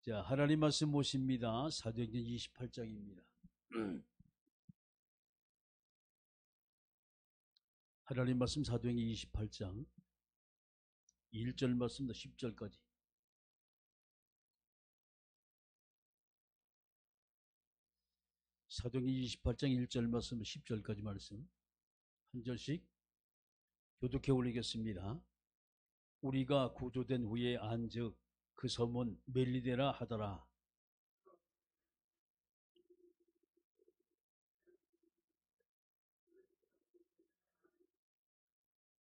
자, 하나님 말씀 모십니다. 사도행전 28장입니다. 하나님 말씀 사도행전 28장 1절 말씀부터 10절까지. 사도행전 28장 1절 말씀부터 10절까지 말씀 한 절씩 교독해 올리겠습니다. 우리가 구조된 후에 안즉 그 섬은 멜리데라 하더라.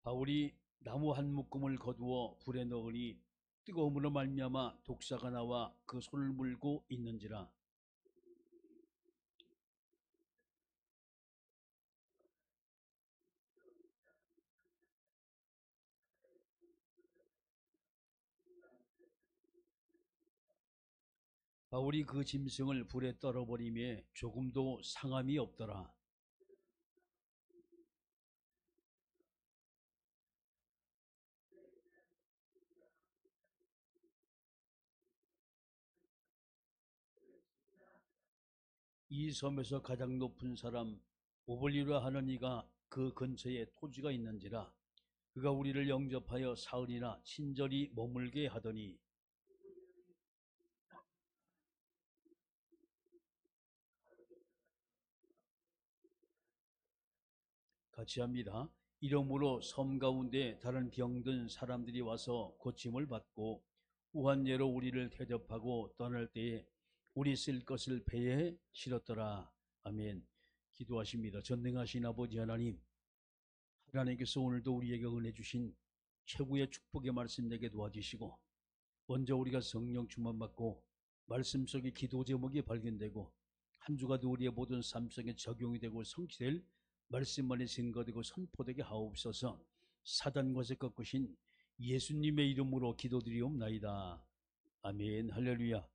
바울이 나무 한 묶음을 거두어 불에 넣으니 뜨거움으로 말미암아 독사가 나와 그 손을 물고 있는지라. 바울이 그 짐승을 불에 떨어버리며 조금도 상함이 없더라. 이 섬에서 가장 높은 사람 오블리라 하는 이가 그 근처에 토지가 있는지라. 그가 우리를 영접하여 사흘이나 친절히 머물게 하더니 같이 합니다. 이러므로 섬 가운데 다른 병든 사람들이 와서 고침을 받고 우한예로 우리를 대접하고 떠날 때에 우리 쓸 것을 배에 실었더라. 아멘. 기도하십니다. 전능하신 아버지 하나님, 하나님께서 오늘도 우리에게 은혜 주신 최고의 축복의 말씀 내게 도와주시고, 먼저 우리가 성령 충만받고 말씀 속에 기도 제목이 발견되고 한 주간도 우리의 모든 삶 속에 적용이 되고 성취될 말씀만이 증거되고 선포되게 하옵소서. 사단과의 꺾으신 예수님의 이름으로 기도드리옵나이다. 아멘. 할렐루야.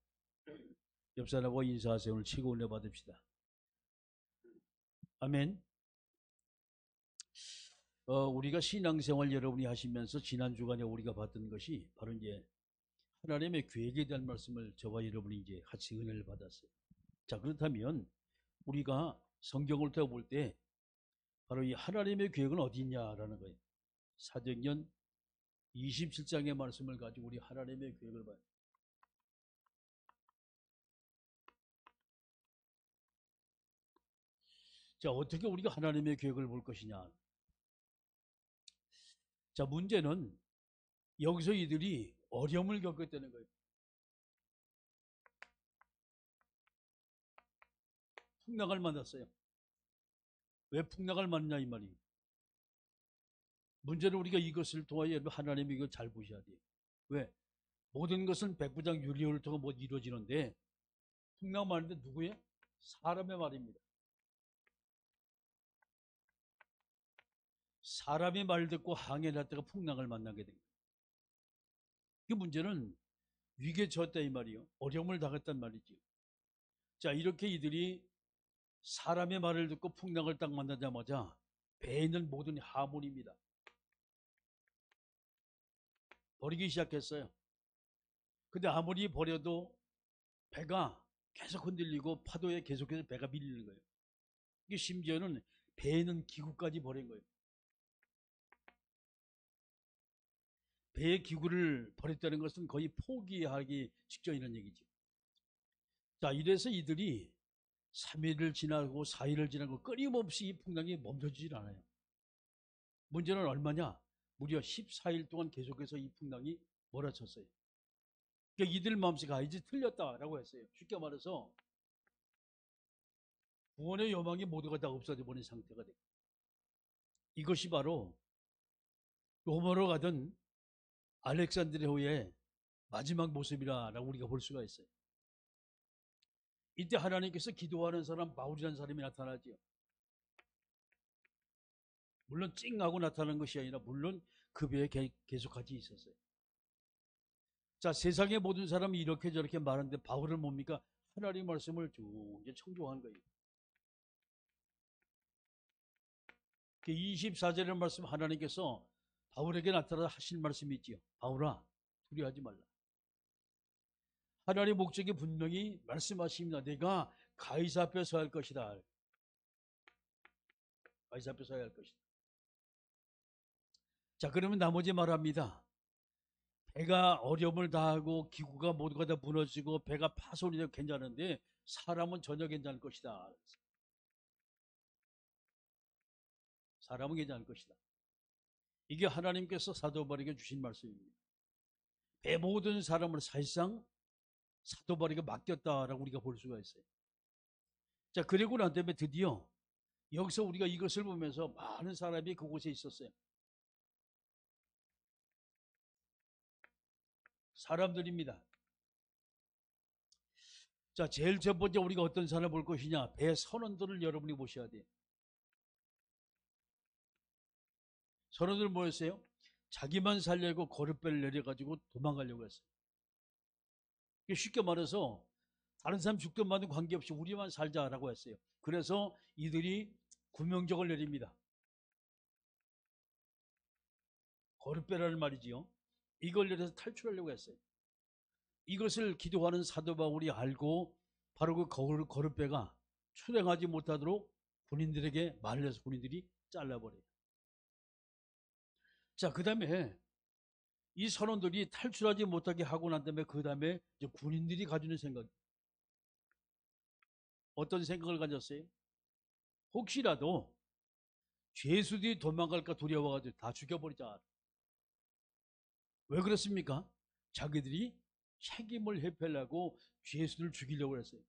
옆 사람하고 인사하세요. 오늘 최고 은혜 받읍시다. 아멘. 우리가 신앙생활 여러분이 하시면서 지난 주간에 우리가 봤던 것이 바로 이제 하나님의 계획에 대한 말씀을 저와 여러분이 이제 같이 은혜를 받았어요. 자, 그렇다면 우리가 성경을 볼 때 바로 이 하나님의 계획은 어디 있냐라는 거예요. 사도행전 27장의 말씀을 가지고 우리 하나님의 계획을 봐요. 자, 어떻게 우리가 하나님의 계획을 볼 것이냐. 자, 문제는 여기서 이들이 어려움을 겪었다는 거예요. 풍랑을 만났어요. 왜 풍랑을 만났냐 이 말이에요. 문제는 우리가 이것을 통하여 하나님이 이걸 잘 보셔야 돼요. 왜? 모든 것은 백부장 유리를 통해 못 이루어지는데 풍랑 말인데 누구예요? 사람의 말입니다. 사람의 말 듣고 항해를 했다가 풍랑을 만나게 된 거예요. 그 문제는 위기에 처했다 이 말이요. 어려움을 당했단 말이죠. 자, 이렇게 이들이 사람의 말을 듣고 풍랑을 딱 만나자마자 배에 있는 모든 하물입니다. 버리기 시작했어요. 근데 아무리 버려도 배가 계속 흔들리고 파도에 계속해서 배가 밀리는 거예요. 이게 심지어는 배에 있는 기구까지 버린 거예요. 배의 기구를 버렸다는 것은 거의 포기하기 직전이라는 얘기죠. 자, 이래서 이들이 3일을 지나고 4일을 지나고 끊임없이 이 풍랑이 멈춰지질 않아요. 문제는 얼마냐? 무려 14일 동안 계속해서 이 풍랑이 몰아쳤어요. 그러니까 이들 마음속에 이제 틀렸다라고 했어요. 쉽게 말해서 구원의 요망이 모두가 다 없어져 버린 상태가 됐고, 이것이 바로 로마로 가던 알렉산드리아의 마지막 모습이라고 우리가 볼 수가 있어요. 이때 하나님께서 기도하는 사람 바울이라는 사람이 나타나죠. 물론 찡하고 나타난 것이 아니라 물론 그 배에 계속 같이 있었어요. 자, 세상의 모든 사람이 이렇게 저렇게 말하는데 바울은 뭡니까? 하나님의 말씀을 쭉 이제 청종한 거예요. 24절의 말씀 하나님께서 바울에게 나타나 하신 말씀이 있지요. 바울아, 두려워하지 말라. 하나님의 목적이 분명히 말씀하십니다. 내가 가이사 앞에 서야 할 것이다. 가이사 앞에 서야 할 것이다. 자, 그러면 나머지 말합니다. 배가 어려움을 다하고 기구가 모두가 다 무너지고 배가 파손이 되고 괜찮은데 사람은 전혀 괜찮을 것이다. 사람은 괜찮을 것이다. 이게 하나님께서 사도 바울에게 주신 말씀입니다. 배 모든 사람을 사실상 사도 바울에게 맡겼다라고 우리가 볼 수가 있어요. 자, 그리고 난 다음에 드디어 여기서 우리가 이것을 보면서 많은 사람이 그곳에 있었어요. 사람들입니다. 자, 제일 첫 번째 우리가 어떤 사람을 볼 것이냐? 배 선원들을 여러분이 보셔야 돼요. 선원들 뭐였어요? 자기만 살려고 거룻배를 내려가지고 도망가려고 했어요. 쉽게 말해서 다른 사람 죽든 마든 관계없이 우리만 살자라고 했어요. 그래서 이들이 구명적을 내립니다. 거룻배라는 말이지요. 이걸 내려서 탈출하려고 했어요. 이것을 기도하는 사도 바울이 알고 바로 그 거룻배가 출행하지 못하도록 군인들에게 말을 해서 군인들이 잘라버려요. 자, 그 다음에 이 선원들이 탈출하지 못하게 하고 난 다음에 그 다음에 군인들이 가지는 생각, 어떤 생각을 가졌어요? 혹시라도 죄수들이 도망갈까 두려워가지고 다 죽여버리자. 왜 그렇습니까? 자기들이 책임을 회피하려고 죄수들을 죽이려고 했어요.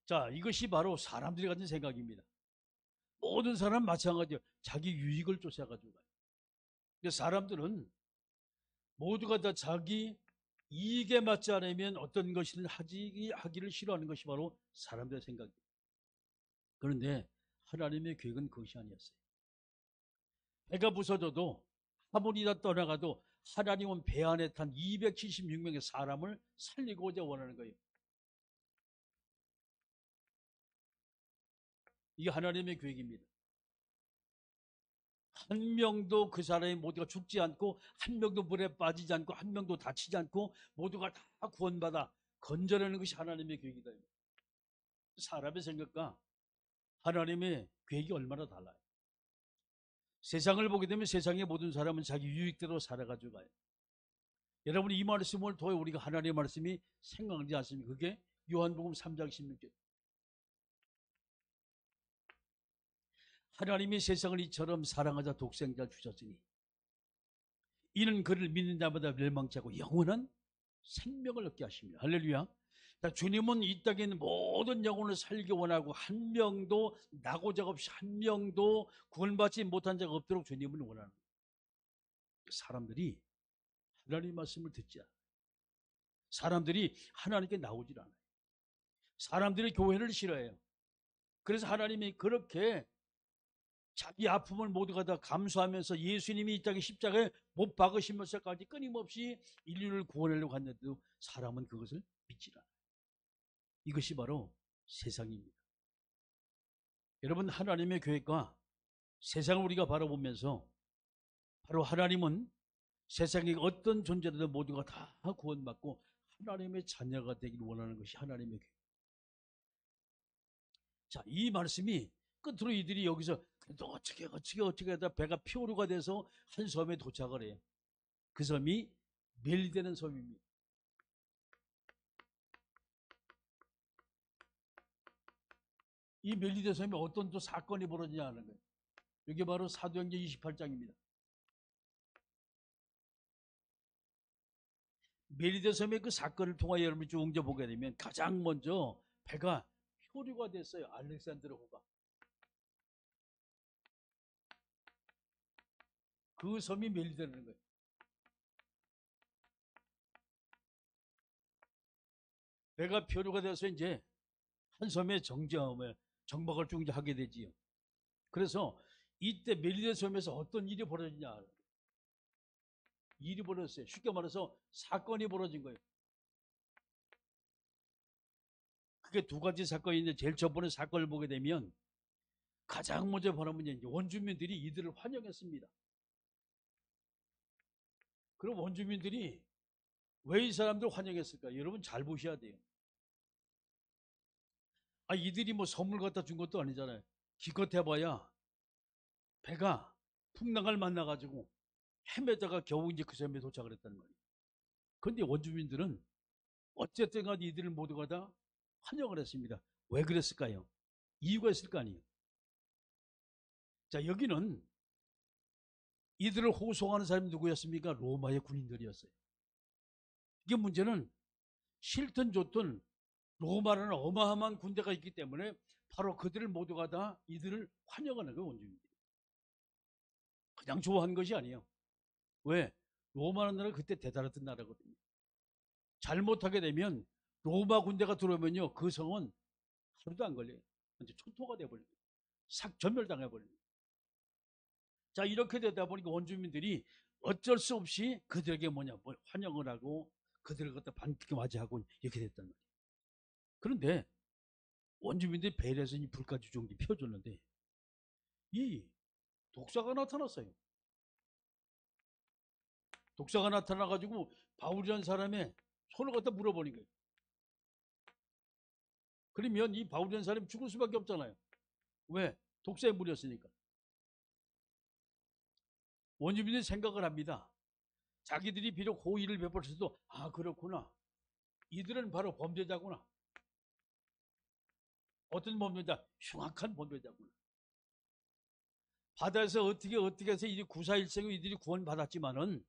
자, 이것이 바로 사람들이 가진 생각입니다. 모든 사람 마찬가지예요. 자기 유익을 쫓아가지고 가요. 근데 사람들은 모두가 다 자기 이익에 맞지 않으면 어떤 것을 하기를 싫어하는 것이 바로 사람들의 생각입니다. 그런데 하나님의 계획은 그것이 아니었어요. 배가 부서져도 아무리 다 떠나가도 하나님은 배 안에 탄 276명의 사람을 살리고자 원하는 거예요. 이게 하나님의 계획입니다. 한 명도 그 사람이 모두가 죽지 않고 한 명도 물에 빠지지 않고 한 명도 다치지 않고 모두가 다 구원받아 건져내는 것이 하나님의 계획이다. 사람의 생각과 하나님의 계획이 얼마나 달라요. 세상을 보게 되면 세상의 모든 사람은 자기 유익대로 살아가지고 가요. 여러분 이 말씀을 통해 우리가 하나님의 말씀이 생각나지 않습니까? 그게 요한복음 3장 16절. 하나님이 세상을 이처럼 사랑하자 독생자를 주셨으니 이는 그를 믿는 자마다 멸망치 않고 영원한 생명을 얻게 하십니다. 할렐루야. 주님은 이 땅에 있는 모든 영혼을 살기 원하고 한 명도 낙오자가 없이 한 명도 구원받지 못한 자가 없도록 주님은 원하는 거예요. 사람들이 하나님의 말씀을 듣지 않아요. 사람들이 하나님께 나오질 않아요. 사람들이 교회를 싫어해요. 그래서 하나님이 그렇게 자기 아픔을 모두가 다 감수하면서 예수님이 이 땅에 십자가에 못 박으시면서까지 끊임없이 인류를 구원하려고 했는데도 사람은 그것을 믿지 않아요. 이것이 바로 세상입니다. 여러분 하나님의 계획과 세상을 우리가 바라보면서 바로 하나님은 세상에 어떤 존재라도 모두가 다 구원받고 하나님의 자녀가 되기를 원하는 것이 하나님의 계획. 자, 이 말씀이 끝으로 이들이 여기서 그래도 어떻게 하다 배가 표류가 돼서 한 섬에 도착을 해요. 그 섬이 멜리데는 섬입니다. 이 멜리데 섬에 어떤 또 사건이 벌어지냐 하는 거예요. 이게 바로 사도행전 28장입니다. 멜리데 섬의 그 사건을 통하여 여러분이 쭉 보게 되면 가장 먼저 배가 표류가 됐어요. 알렉산드로호가. 그 섬이 멜리데라는 거예요. 배가 표류가 돼서 이제 한 섬에 정박을 쭉 하게 되지요. 그래서 이때 멜리데 섬에서 어떤 일이 벌어지냐. 일이 벌어졌어요. 쉽게 말해서 사건이 벌어진 거예요. 그게 두 가지 사건인데 제일 첫 번째 사건을 보게 되면 가장 먼저 벌어진 이제 원주민들이 이들을 환영했습니다. 그럼 원주민들이 왜 이 사람들 환영했을까? 여러분 잘 보셔야 돼요. 아, 이들이 뭐 선물 갖다 준 것도 아니잖아요. 기껏 해봐야 배가 풍랑을 만나가지고 헤매다가 겨우 이제 그 섬에 도착을 했다는 거예요. 그런데 원주민들은 어쨌든 간에 이들을 모두가 다 환영을 했습니다. 왜 그랬을까요? 이유가 있을 거 아니에요. 자, 여기는 이들을 호송하는 사람이 누구였습니까? 로마의 군인들이었어요. 이게 문제는 싫든 좋든 로마라는 어마어마한 군대가 있기 때문에 바로 그들을 모두가 다 이들을 환영하는 거예요, 원주민들이. 그냥 좋아한 것이 아니에요. 왜? 로마라는 나라가 그때 대단했던 나라거든요. 잘못하게 되면 로마 군대가 들어오면요, 그 성은 하루도 안 걸려요. 이제 초토가 돼버립니다. 싹 전멸당해버립니다. 자, 이렇게 되다 보니까 원주민들이 어쩔 수 없이 그들에게 뭐냐, 뭐 환영을 하고 그들을 갖다 반갑게 맞이하고 이렇게 됐단 말이에요. 그런데 원주민들이 배려해서 이 불까지 종기 펴줬는데 이 독사가 나타났어요. 독사가 나타나가지고 바울이라는 사람의 손을 갖다 물어버린 거예요. 그러면 이 바울이라는 사람이 죽을 수밖에 없잖아요. 왜? 독사에 물렸으니까. 원주민들이 생각을 합니다. 자기들이 비록 호의를 베풀어도 아 그렇구나. 이들은 바로 범죄자구나. 어떤 범죄자? 흉악한 범죄자구나. 바다에서 어떻게 해서 이들이 구사일생으로 이들이 구원받았지만은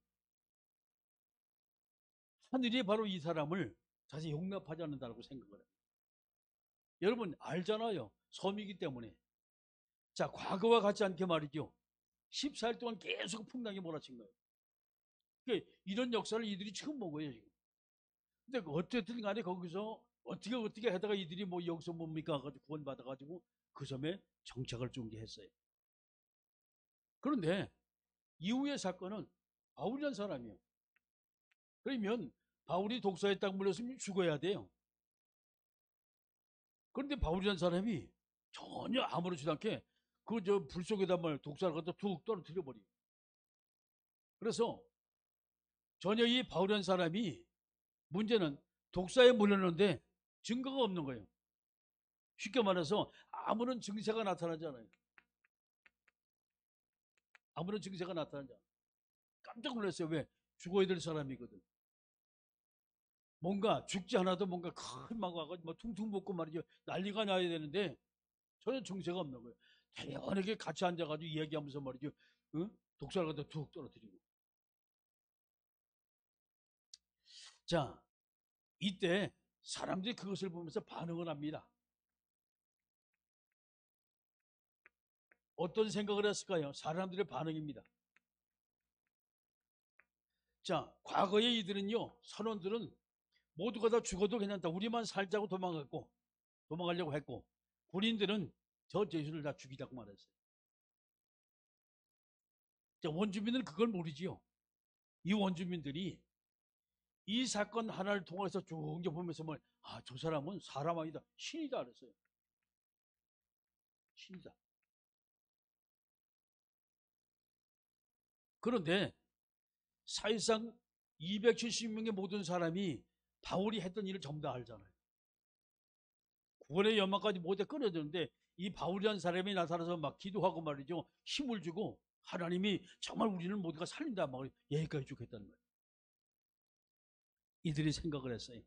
하늘이 바로 이 사람을 다시 용납하지 않는다고 생각을 해요. 여러분 알잖아요. 섬이기 때문에. 자, 과거와 같지 않게 말이죠. 14일 동안 계속 풍랑이 몰아친 거예요. 그러니까 이런 역사를 이들이 처음 본 거예요, 지금. 근데 어쨌든 간에 거기서 어떻게 하다가 이들이 뭐 여기서 뭡니까? 가지고 구원받아가지고 그 섬에 정착을 준비했어요. 그런데 이후의 사건은 바울이라는 사람이에요. 그러면 바울이 독사에 딱 물렸으면 죽어야 돼요. 그런데 바울이라는 사람이 전혀 아무렇지도 않게 그 저 불 속에다 말 독사를 갖다 툭 떨어뜨려 버려요. 그래서 전혀 이 바울이라는 사람이 문제는 독사에 물렸는데 증거가 없는 거예요. 쉽게 말해서 아무런 증세가 나타나지 않아요. 아무런 증세가 나타나지 않아요. 깜짝 놀랐어요. 왜? 죽어야 될 사람이거든. 뭔가 죽지 않아도 뭔가 큰 막 와가지고 뭐 퉁퉁 붓고 말이죠. 난리가 나야 되는데 전혀 증세가 없는 거예요. 대연하게 같이 앉아가지고 이야기하면서 말이죠. 응? 독사를 갖다 툭 떨어뜨리고. 자, 이때 사람들이 그것을 보면서 반응을 합니다. 어떤 생각을 했을까요? 사람들의 반응입니다. 자, 과거에 이들은요, 선원들은 모두가 다 죽어도 괜찮다. 우리만 살자고 도망가려고 했고, 군인들은 저 죄수를 다 죽이자고 말했어요. 자, 원주민은 그걸 모르지요. 이 원주민들이 이 사건 하나를 통해서 쭉 보면서 뭐, 아, 저 사람은 사람 아니다. 신이다. 그랬어요. 신이다. 그런데 사실상 270명의 모든 사람이 바울이 했던 일을 전부 다 알잖아요. 구원의 연막까지 모두 끊어졌는데 이 바울이라는 사람이 나타나서 막 기도하고 말이죠. 힘을 주고 하나님이 정말 우리는 모두가 살린다. 막 여기까지 쭉 했다는 거예요. 이들이 생각을 했어요.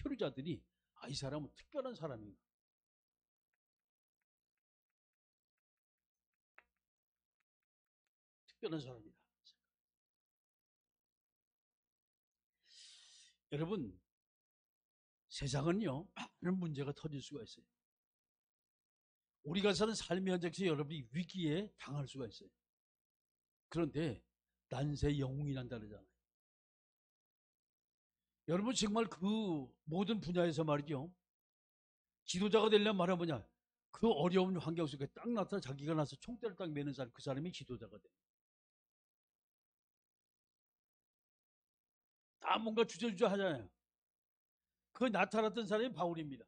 표류자들이 아, 이 사람은 특별한 사람인가. 특별한 사람이다. 여러분, 세상은요, 많은 문제가 터질 수가 있어요. 우리가 사는 삶의 현장에서 여러분이 위기에 당할 수가 있어요. 그런데 난세 영웅이란다 그러잖아요. 여러분 정말 그 모든 분야에서 말이죠. 지도자가 되려면 말하면 뭐냐. 그 어려운 환경 속에 딱 나타나 자기가 나서 총대를 딱 매는 사람, 그 사람이 지도자가 돼. 다 뭔가 주저주저 하잖아요. 그 나타났던 사람이 바울입니다.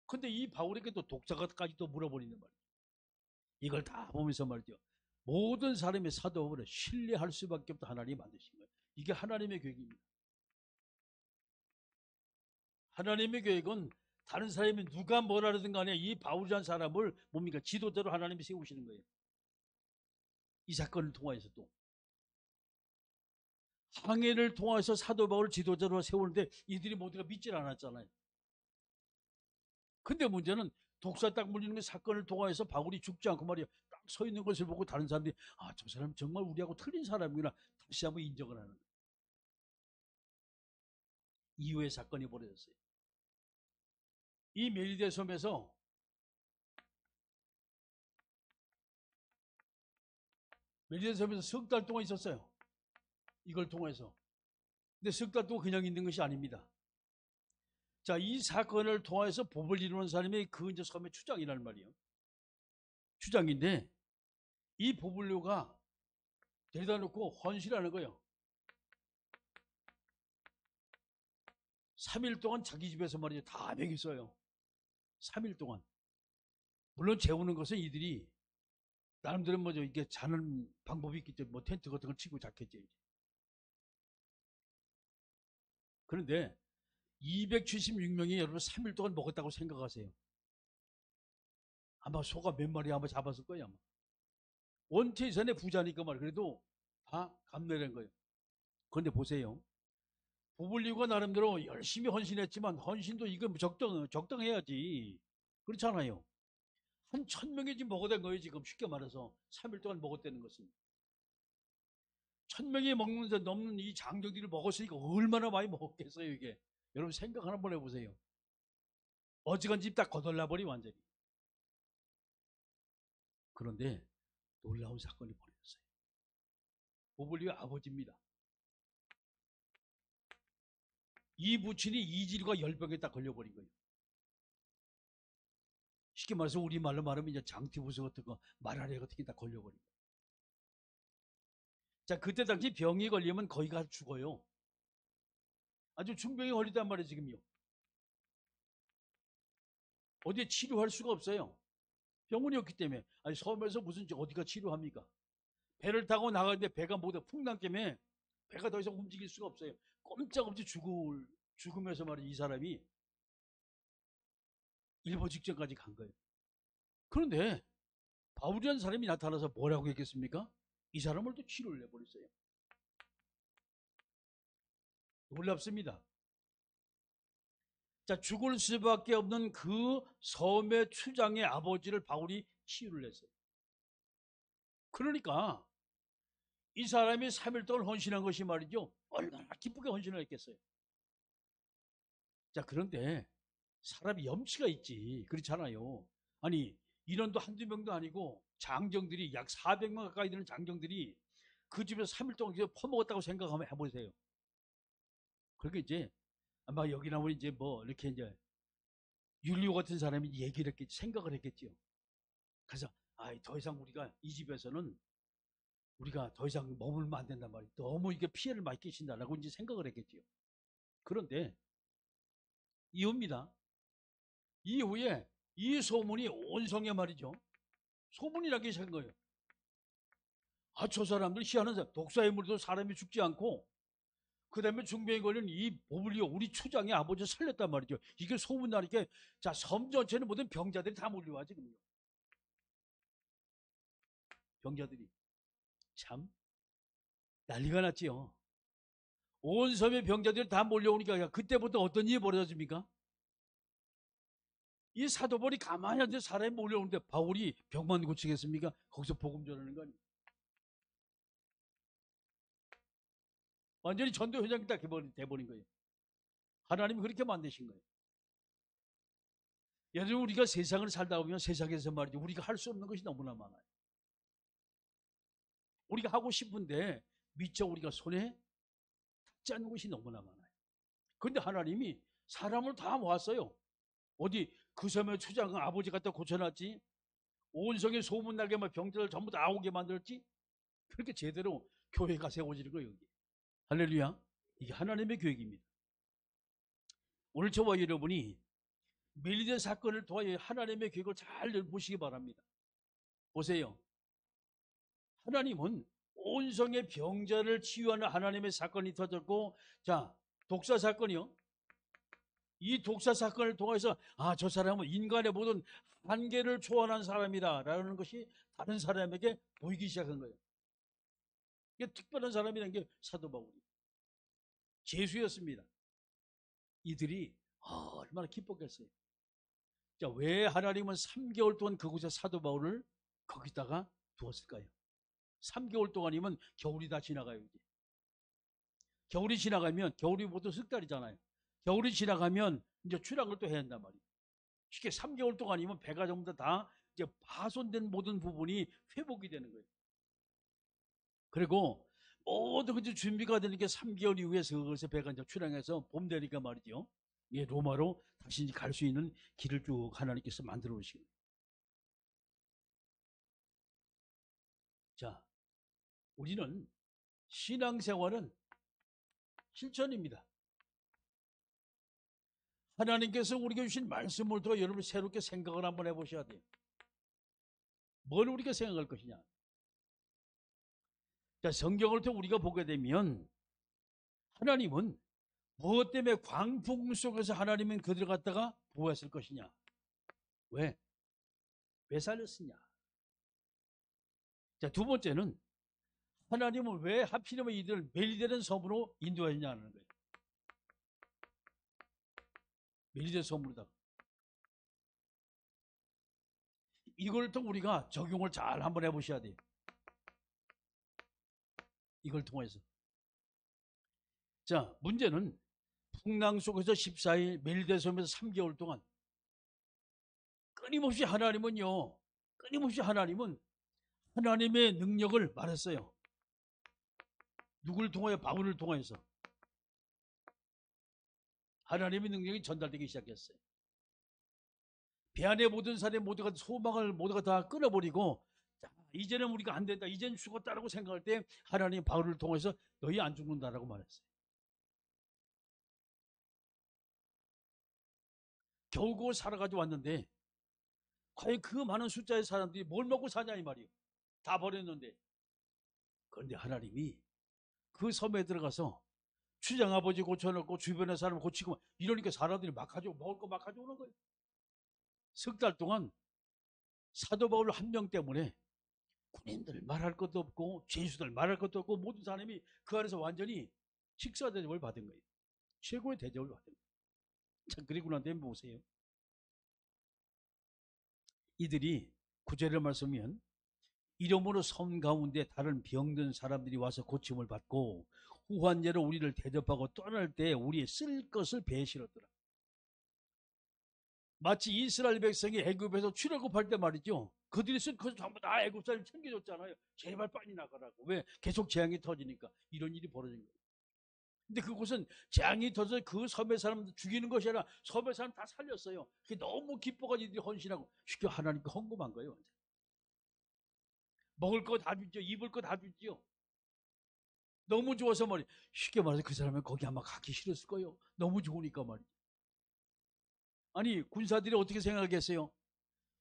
근데 이 바울에게 또 독자가까지 또 물어버리는 말이에요. 이걸 다 보면서 말이죠. 모든 사람의 사도를 신뢰할 수밖에 없다 하나님이 만드신 거예요. 이게 하나님의 계획입니다. 하나님의 계획은 다른 사람이 누가 뭐라 하든 간에 이 바울이라는 사람을 뭡니까? 지도자로 하나님이 세우시는 거예요. 이 사건을 통해서 또 항해를 통해서 사도 바울을 지도자로 세우는데 이들이 모두가 믿질 않았잖아요. 근데 문제는 독사 딱 물리는 그 사건을 통해서 바울이 죽지 않고 말이야 딱 서 있는 것을 보고 다른 사람들이 아, 저 사람 정말 우리하고 틀린 사람이구나 다시 한번 인정을 하는 거예요. 이후의 사건이 벌어졌어요. 이 멜리데 섬에서 석 달 동안 있었어요. 이걸 통해서. 근데 석 달 동안 그냥 있는 것이 아닙니다. 자, 이 사건을 통해서 법을 이루는 사람이 그 이제 섬의 추장이란 말이에요. 추장인데 이 보블료가 데려다 놓고 헌신하는 거예요. 3일 동안 자기 집에서 말이죠. 다 먹였어요. 3일 동안. 물론 재우는 것은 이들이 나름대로 뭐죠. 이게 자는 방법이 있겠죠. 뭐 텐트 같은 걸 치고 잤겠죠. 그런데 276명이 여러분 3일 동안 먹었다고 생각하세요. 아마 소가 몇 마리 아마 잡았을 거예요. 아마. 원태전에 부자니까 말이에요. 그래도 다 감내된 거예요. 그런데 보세요. 부블리오가 나름대로 열심히 헌신했지만 헌신도 이거 적당해야지. 그렇잖아요. 한 1000명이 지금 먹어댄 거예요. 지금 쉽게 말해서 3일 동안 먹었다는 것은. 1000명이 먹는데 넘는 이 장정들을 먹었으니까 얼마나 많이 먹었겠어요 이게. 여러분 생각 한번 해보세요. 어지간 집 다 거덜나버리 완전히. 그런데 놀라운 사건이 벌어졌어요. 부블리오 아버지입니다. 이 부친이 이질과 열병에 딱 걸려버린 거예요. 쉽게 말해서 우리말로 말하면 이제 장티부스 같은 거, 말라리아 같은 게 다 걸려버린 거예요. 자, 그때 당시 병이 걸리면 거의 가 죽어요. 아주 중병이 걸리단 말이에요, 지금요. 어디에 치료할 수가 없어요. 병원이 없기 때문에. 아니, 섬에서 무슨 어디가 치료합니까? 배를 타고 나가는데 배가 모두 풍랑 때문에 배가 더 이상 움직일 수가 없어요. 꼼짝없이 죽으면서 말이에요, 이 사람이 일보 직전까지 간 거예요. 그런데 바울이라는 사람이 나타나서 뭐라고 했겠습니까? 이 사람을 또 치료를 해버렸어요. 놀랍습니다. 자, 죽을 수밖에 없는 그 섬의 추장의 아버지를 바울이 치유를 했어요. 그러니까 이 사람이 3일 동안 헌신한 것이 말이죠. 얼마나 기쁘게 헌신을 했겠어요. 자, 그런데 사람이 염치가 있지. 그렇잖아요. 아니, 인원도 한두 명도 아니고 장정들이 약 400명 가까이 되는 장정들이 그 집에서 3일 동안 퍼먹었다고 생각하면 해보세요. 그러니까 이제 아마 여기 나오면 이제 뭐 이렇게 이제 율리오 같은 사람이 얘기를 했겠지, 생각을 했겠지요. 그래서 더 이상 우리가 이 집에서는 우리가 더 이상 머물면 안 된단 말이에요. 너무 이게 피해를 많이 끼친다라고 이제 생각을 했겠지요. 그런데 이후입니다. 이후에 이 소문이 온 성에 말이죠. 소문이 나기 시작한 거예요. 아, 저 사람들 희한한 사람, 독사의 물도 사람이 죽지 않고 그 다음에 중병에 걸린 이 보블리오 우리 추장의 아버지 살렸단 말이죠. 이게 소문 나니까 자, 섬 전체는 모든 병자들이 다 몰려와 지금요. 병자들이 참 난리가 났지요. 온 섬의 병자들이 다 몰려오니까 그때부터 어떤 일이 벌어집니까? 이 사도벌이 가만히 앉아 사람이 몰려오는데 바울이 병만 고치겠습니까? 거기서 복음 전하는 거 아니에요. 완전히 전도 회장이 딱 돼버린 거예요. 하나님이 그렇게 만드신 거예요. 여러분 우리가 세상을 살다 보면 세상에서 말이죠. 우리가 할 수 없는 것이 너무나 많아요. 우리가 하고 싶은데 미처 우리가 손에 닿지 않는 것이 너무나 많아요. 그런데 하나님이 사람을 다 모았어요. 어디 그 섬의 추장 아버지 갖다 고쳐놨지? 온 성에 소문나게 막 병들을 전부 다 오게 만들었지? 그렇게 제대로 교회가 세워지는 거예요. 여기. 할렐루야. 이게 하나님의 계획입니다. 오늘 저와 여러분이 멜리데 사건을 통하여 하나님의 계획을 잘 보시기 바랍니다. 보세요. 하나님은 온 성의 병자를 치유하는 하나님의 사건이 터졌고, 자, 독사 사건이요. 이 독사 사건을 통해서 저 사람은 인간의 모든 한계를 초월한 사람이다라는 것이 다른 사람에게 보이기 시작한 거예요. 이게 특별한 사람이라는 게 사도 바울이 죄수였습니다. 이들이 얼마나 기뻤겠어요. 자, 왜 하나님은 3개월 동안 그곳에 사도 바울을 거기다가 두었을까요? 3개월 동안이면 겨울이 다 지나가요. 이제. 겨울이 지나가면, 겨울이 보통 석 달이잖아요. 겨울이 지나가면 이제 출항을 또 해야 한단 말이에요. 쉽게 3개월 동안이면 배가 전부 다 이제 파손된 모든 부분이 회복이 되는 거예요. 그리고 모든 것이 준비가 되는 게 3개월 이후에 그것에 배가 이제 출항해서 봄 되니까 말이죠. 예, 로마로 다시 갈 수 있는 길을 쭉 하나님께서 만들어 오시는. 자, 우리는 신앙생활은 실천입니다. 하나님께서 우리에게 주신 말씀을 통해 여러분 새롭게 생각을 한번 해보셔야 돼요. 뭘 우리가 생각할 것이냐. 자, 성경을 통해 우리가 보게 되면 하나님은 무엇 때문에 광풍 속에서 하나님은 그들을 갖다가 보호했을 것이냐. 왜? 왜 살렸느냐. 자, 두 번째는 하나님은 왜 하필이면 이들을 멜리데는 섬으로 인도했냐는 거예요. 멜리데 섬으로다가. 이걸 통해 우리가 적용을 잘 한번 해보셔야 돼요. 이걸 통해서. 자, 문제는 풍랑 속에서 14일, 멜리데 섬에서 3개월 동안 끊임없이 하나님은 하나님의 능력을 말했어요. 누굴 통하여? 바울을 통해서. 하나님의 능력이 전달되기 시작했어요. 배 안에 모든 사람의 모두가 소망을 모두가 다 끊어버리고, 자, 이제는 우리가 안 된다, 이제는 죽었다라고 생각할 때 하나님 바울을 통해서 너희 안 죽는다라고 말했어요. 겨우겨우 살아가지고 왔는데 과연 그 많은 숫자의 사람들이 뭘 먹고 사냐 이 말이에요. 다 버렸는데. 그런데 하나님이 그 섬에 들어가서 주장아버지 고쳐놓고 주변의 사람을 고치고 이러니까 사람들이 막 가지고 먹을 거 막 가져오는 거예요. 석 달 동안 사도 바울 한 명 때문에 군인들 말할 것도 없고 죄수들 말할 것도 없고 모든 사람이 그 안에서 완전히 식사 대접을 받은 거예요. 최고의 대접을 받은 거예요. 자, 그리고 난 다음에 보세요. 이들이 구절의 말씀이면 이러므로 섬 가운데 다른 병든 사람들이 와서 고침을 받고 후환제로 우리를 대접하고 떠날 때 우리 쓸 것을 배에 실었더라. 마치 이스라엘 백성이 애굽에서 출애굽할 때 말이죠. 그들이 쓴 것을 전부 다 애굽 사람이 챙겨줬잖아요. 제발 빨리 나가라고. 왜? 계속 재앙이 터지니까 이런 일이 벌어진 거예요. 근데 그곳은 재앙이 터져서 그 섬의 사람들 죽이는 것이 아니라 섬의 사람 다 살렸어요. 그게 너무 기뻐가지고 이들이 헌신하고 쉽게 하나님께 헌금한 거예요. 완전. 먹을 거 다 주죠. 입을 거 다 주죠. 너무 좋아서 말이에요. 쉽게 말해서 그 사람은 거기 아마 가기 싫었을 거예요. 너무 좋으니까 말이에요. 아니 군사들이 어떻게 생각하겠어요?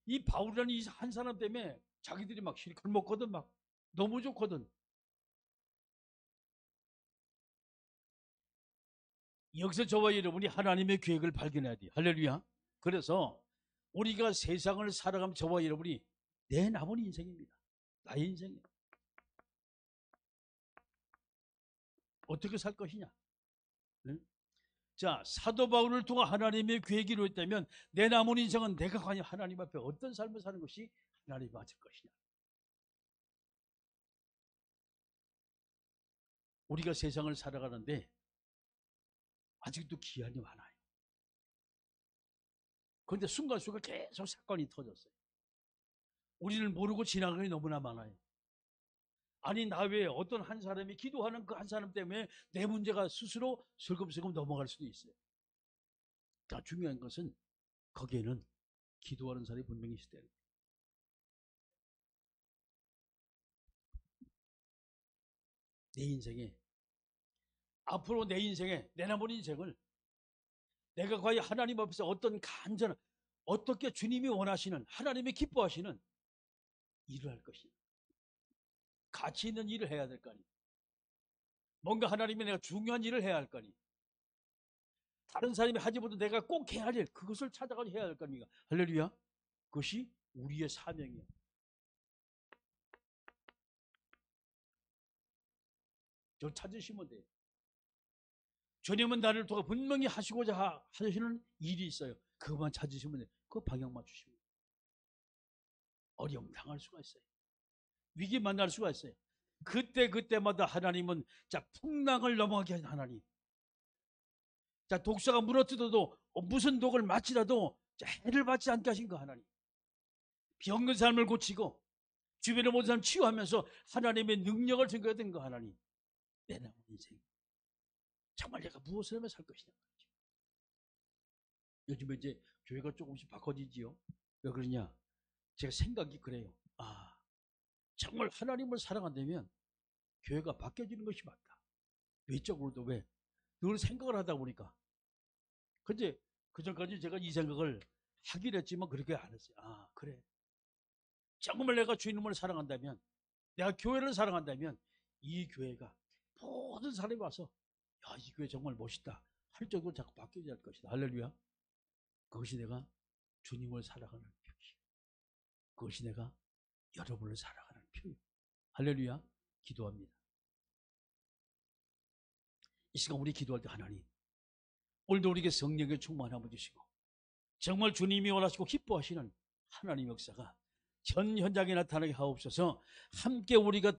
이 바울이라는 이 한 사람 때문에 자기들이 막 실컷 먹거든. 막 너무 좋거든. 여기서 저와 여러분이 하나님의 계획을 발견해야 돼요. 할렐루야. 그래서 우리가 세상을 살아가면 저와 여러분이 내 남은 인생입니다. 나의 인생이에요. 어떻게 살 것이냐. 응? 자, 사도 바울을 통해 하나님의 계획이 이루어졌다면 내 남은 인생은 내가 과연 하나님 앞에 어떤 삶을 사는 것이 하나님 맞을 것이냐. 우리가 세상을 살아가는데 아직도 기한이 많아요. 그런데 순간순간 계속 사건이 터졌어요. 우리를 모르고 지나가는 게 너무나 많아요. 아니 나 외에 어떤 한 사람이 기도하는 그 한 사람 때문에 내 문제가 스스로 슬금슬금 넘어갈 수도 있어요. 자, 중요한 것은 거기에는 기도하는 사람이 분명히 있을 때는 내 인생에 앞으로 내 인생에 내 남은 인생을 내가 과연 하나님 앞에서 어떤 간절한 어떻게 주님이 원하시는 하나님이 기뻐하시는 일을 할 것이냐. 가치 있는 일을 해야 될 거 아니에요. 뭔가 하나님이 내가 중요한 일을 해야 할 거 아니에요. 다른 사람이 하지 못해도 내가 꼭 해야 할 일, 그것을 찾아가지고 해야 할 거 아닙니까? 할렐루야. 그것이 우리의 사명이에요. 저 찾으시면 돼요. 주님은 나를 통해 분명히 하시고자 하시는 일이 있어요. 그것만 찾으시면 돼요. 그 방향 맞추시면 돼요. 어려움 당할 수가 있어요. 위기 만날 수가 있어요. 그때마다 하나님은 자 풍랑을 넘어가게 하는 하나님. 자 독사가 물어뜯어도 무슨 독을 맞지라도 자, 해를 받지 않게 하신 그 하나님. 병든 사람을 고치고 주변의 모든 사람 치유하면서 하나님의 능력을 증거했던 그 하나님. 내 남은 인생 정말 내가 무엇을 하며 살 것이냐. 요즘에 이제 교회가 조금씩 바꿔지지요. 왜 그러냐? 제가 생각이 그래요. 아, 정말 하나님을 사랑한다면 교회가 바뀌어지는 것이 맞다. 외적으로도 왜? 늘 생각을 하다 보니까. 근데 그전까지 제가 이 생각을 하긴 했지만 그렇게 안 했어요. 아, 그래. 정말 내가 주님을 사랑한다면, 내가 교회를 사랑한다면 이 교회가 모든 사람이 와서 야, 이 교회 정말 멋있다 할 정도로 자꾸 바뀌어야 할 것이다. 할렐루야. 그것이 내가 주님을 사랑하는 표시. 그것이 내가 여러분을 사랑하는 표현. 할렐루야. 기도합니다. 이 시간 우리 기도할 때 하나님, 오늘도 우리에게 성령의 충만함을 주시고 정말 주님이 원하시고 기뻐하시는 하나님 역사가 전 현장에 나타나게 하옵소서. 함께 우리가